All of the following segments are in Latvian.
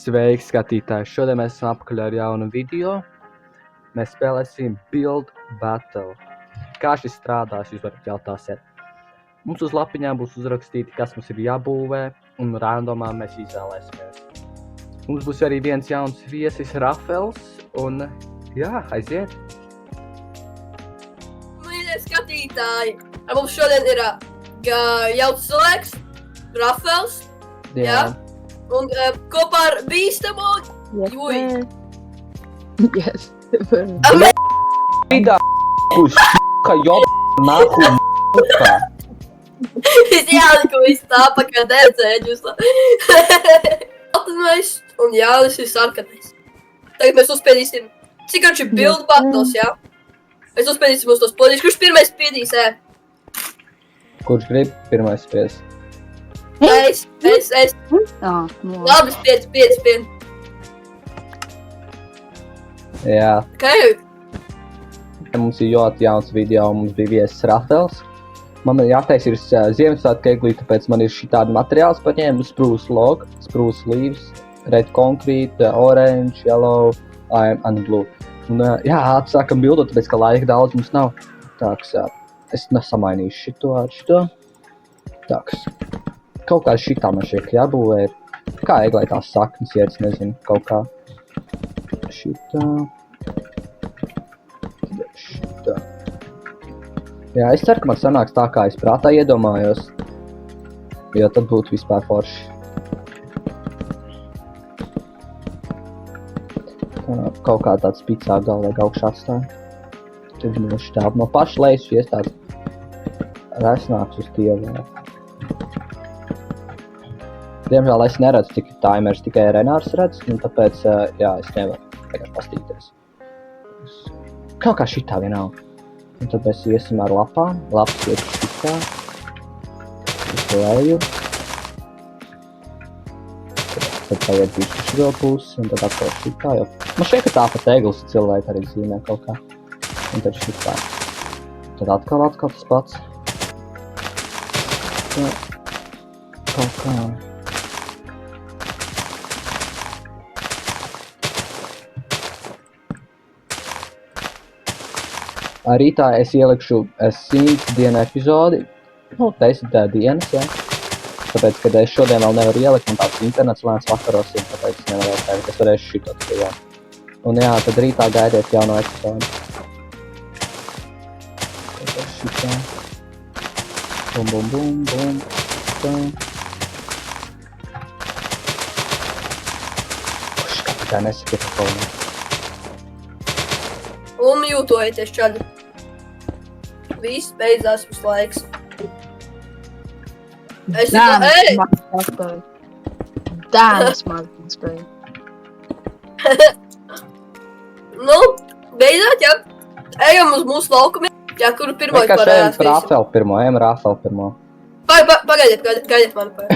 Sveiki, skatītāji! Šodien mēs esam apakaļ ar jaunu video. Mēs spēlēsim Build Battle. Kā šis strādās, jūs varat jautāsiet. Mums uz lapiņām būs uzrakstīti, kas mums ir jābūvē, un randomā mēs izvēlēsimies. Mums būs arī viens jauns viesis, Rafels, un jā, aiziet! Mīļie skatītāji, mums šodien ir jauns cilvēks, Rafels, jā? Un kopā ar bīstamo Juju. Yes. Vidā kurš ka job nāku m***kā. Es jāliku visu tā pakā dēcēģus. Altenmais un Jānis ir sarkanais. Tagad mēs uzspiedīsim, cik viņš ir Build Battles, jā? Mēs uzspiedīsim uz tos poļus, kurš pirmais spiedīs, Kurš grib pirmais spies? Es. Labi, spied. Jā. Okay. Mums ir ļoti jauns video, mums bija viesis Rafels. Man jātaisa ir Ziemassvētku eglī, tāpēc man ir šitādi materiāls paņēmu, spruce log, spruce leaves, red concrete, orange, yellow, and blue. Un jā, atsākam bildot, tāpēc, ka laika daudz mums nav. Tāks, es nesamainīšu šito ar šito. Tāks. Kaut kā šitā man šeit jābūvē ir. Kā eglē tās saknes, ja es nezinu, kaut kā. Šitā. Šitā. Jā, es ceru, ka man sanāks tā, kā es prātā iedomājos. Jo tad būtu vispār forši. Kaut kā tāds picā galvā augšā atstāja. Tad no šitā. No paša lejas šies tāds resnāks uz tievē. Diemžēl es neredzu, cik ir timers, tikai Renārs redz, un tāpēc, jā, es nevaru vienkārši pastīties. Kaut kā šitā vienalga. Un tad mēs iesim ar lapām, lapas iet šitā, uz leju. Tad paiet bišķi šito pusi, un tad atkal šitā, jo man šeit, ka tāpat eglis cilvēki arī zīmē kaut kā. Un tad šitā. Tad atkal tas pats. Tā. Kaut kā. Rītā es ielikšu 100 dienu epizodi, 10 dienas, jā. Tāpēc, kad es šodien vēl nevaru ielikt, man tāds internets lēns vakaros ir, tāpēc es nevarēšu teikt, es varēšu šito tikai, jā. Un jā, tad rītā gaidiet jauno epizodi. Tad šitā. Bum. Tā. Kapitāji nesakita kolonā. Un jūtojieties čaļi. Viss beidzās mums laiks. Es Dānas mazliet spēju. Nu, beidzāt, jā. Ejam uz mūsu laukumiem. Jā, kuru pirmo es parādās. Rafel pirmo, ejam Rafel pirmo. Pagaidiet mani par.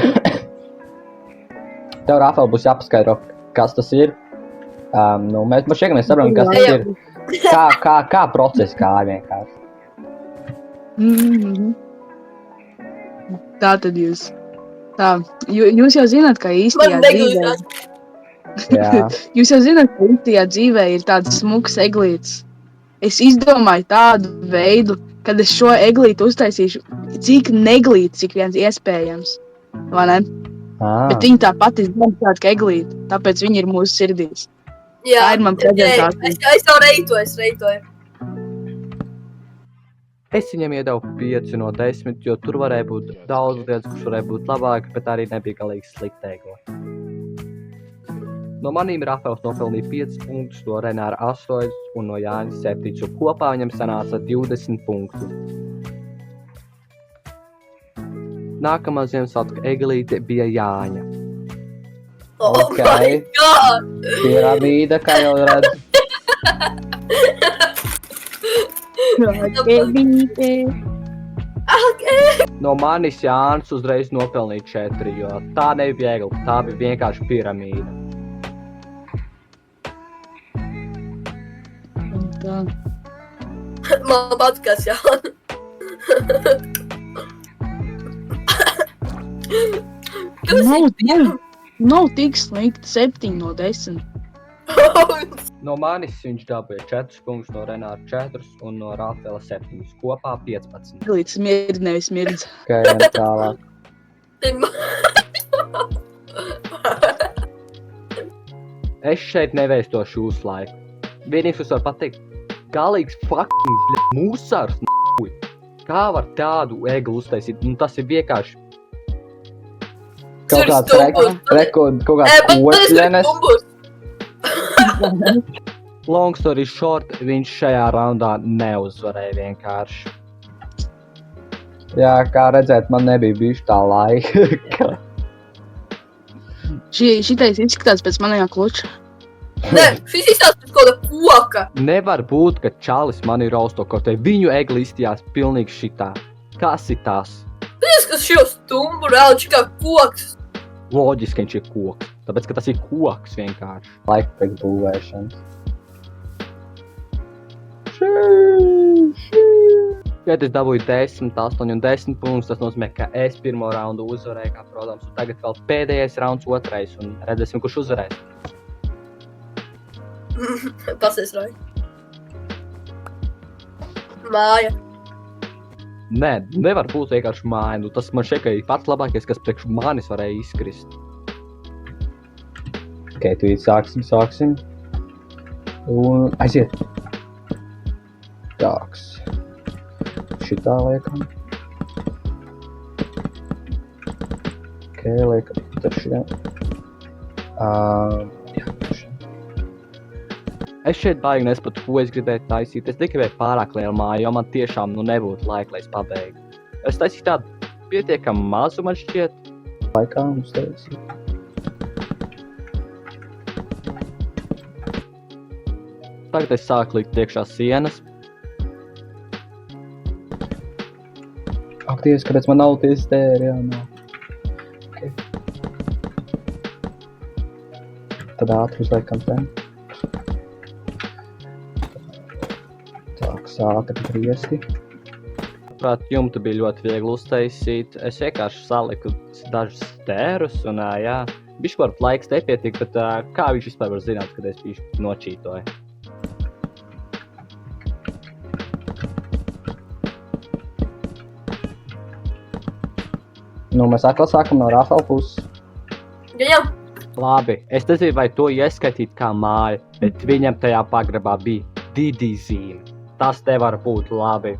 Tev, Rafel, būs jāpaskaidro, kas tas ir. Nu, mēs saprotam, kas tas ir. Kā process kā vienkārši. Tā tad jūs. Tā, jūs jau zināt, ka īstajā dzīvē. Jā. Jūs jau zināt, ka īstajā dzīvē ir tāds smuks eglītis. Es izdomāju tādu veidu, kad es šo eglīti uztaisīšu cik neglīti, cik viens iespējams. Vai ne? Bet viņi tāpat izdomāt kā eglīti, tāpēc viņi ir mūsu sirdīs. Jā, tā ir man prezentācija. Es jau reitoju. Es viņam iedevu 5 no 10, jo tur varēja būt daudz lietas, kurš varēja būt labāk, bet arī nebija galīgi slikta egla. No manīm Rafels nopelnīja 5 punktus, no Renāra 8 un no Jāņa 7, un kopā viņam sanāca 20 punktu. Nākamā Ziemassvētku eglīte bija Jāņa. Oh my God! Piramīda, kā jau redz. No manis Jānis uzreiz nopelnīja 4, jo tā nebija egla, tā bija vienkārši piramīda. Man patikās, Jāni. Kas ir? Nav tik slikti 7 no 10. No manis viņš dabūja 4 punktus, no Renāra 4 un no Rafela 7. Kopā 15. Eglītis mirdz, nevis mirdz. Tikai ejam tālāk. Es šeit nevēstošu jūsu laiku. Vienīgs, kas var pateikt, galīgs fucking mūsārs, n***uj. Kā var tādu eglu uztaisīt? Nu, tas ir vienkārši kaut kāds košļenes. Long story short, viņš šajā raundā neuzvarēja vienkārši. Jā, kā redzēt, man nebija bijuši tā laika. Šitais izskatās pēc manējā kluča. Nē, šis izstāsts pēc kāda koka. Nevar būt, ka čalis mani rausto kaut te viņu egli izstījās pilnīgi šitā. Kas ir tās? Tas, kas šo stumbu rauči kā koks. Loģiski viņš ir koks, tāpēc, ka tas ir koks vienkārši. Laika pēc būvēšanas. Ja es dabūju 10, 8 un 10 punktus, tas nozīmē, ka es pirmo raundu uzvarēju, kā protams, un tagad vēl pēdējais rauns otrais, un redzēsim, kurš uzvarēs. Pasies, Rai. Māja. Nē, nevar būt vienkārši māja, nu tas man šeit ir pats labākais, kas priekš manis varēja izkrist. Ok, tu sāksim. Un aiziet. Tāks. Šitā liekam. Ok, liekam, tad šitā. Jā, šitā. Es šeit baigi nespatu, ko es gribēju taisīt. Es tikai pārāk lielu māju, jo man tiešām nebūtu laika, lai es pabeigtu. Es taisīju tādu pietiekami mazu, man šķiet. Laikā mums taisīt. Tagad es sāku likt priekšā sienas. Ak, Dievs, kāpēc man nav tiesas tēri, jā, nav. Okay. Tad ātri uzliekam ten. Ātri griezti. Prāt, jumtu bija ļoti viegli uztaisīt. Es vienkārši saliku dažus stērus un, jā, bišķi varbūt laiks nepietika, bet kā viņš vispār var zināt, kad es bišķi nočītoju? Nu, mēs atkal sākam no Rafela puses. Jā. Labi, es nezinu, vai to ieskaitīt kā māju, bet viņam tajā pagrabā bija Didi zīme. Tas te var būt labi.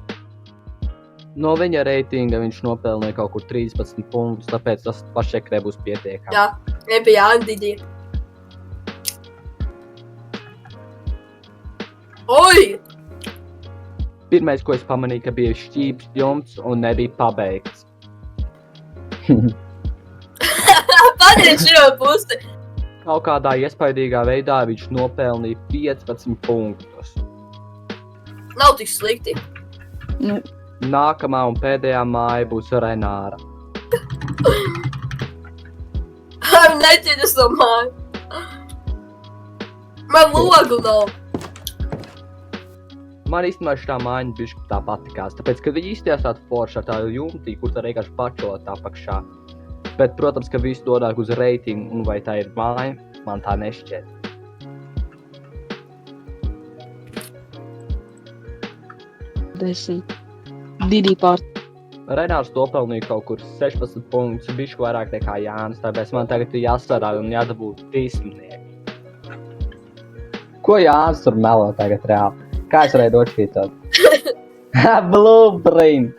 No viņa reitinga viņš nopelnīja kaut kur 13 punktus, tāpēc tas pašek nebūs pietiekami. Jā, nebija Didi. Oi! Pirmais, ko es pamanīju, ka bija šķīps jumts un nebija pabeigts. Padien šo pusi! Kaut kādā iespaidīgā veidā viņš nopelnīja 15 punktus. Nav tik slikti. Nākamā un pēdējā māja būs Renāra. Neciet es no māju. Man logu nav. Man īstenībā šitā māja bišķi tā patikās, tāpēc, ka viņi izstījās tādu foršu ar tādu jumtī, kur tā vienkārši pačolot apakšā. Bet, protams, ka visu dodāk uz reitingu, un vai tā ir māja, man tā nešķiet. Didi pār. Renārs to pelnīja kaut kur 16 punktus, bišķi vairāk nekā Jānis, tāpēc man tagad ir jāstrādā un jādabū 10. Ko Jānis tur melo tagad reāli? Kā es varēju dočītot? Blueprint!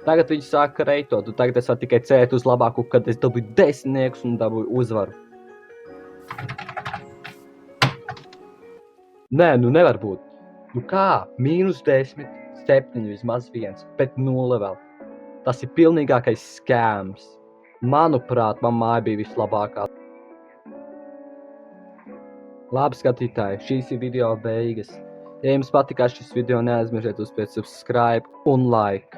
Tagad viņš sāka reitot, un tagad es varu tikai cerēt uz labāku, kad es dabūju 10 un dabūju uzvaru. Nē, nu nevar būt. Nu kā? -10, 7 vismaz 1, bet 0 vēl. Tas ir pilnīgākais skēms. Manuprāt, man māja bija vislabākā. Labi, skatītāji, šīs ir video beigas. Ja jums patikās šis video, neaizmirstiet uzspiest subscribe un like.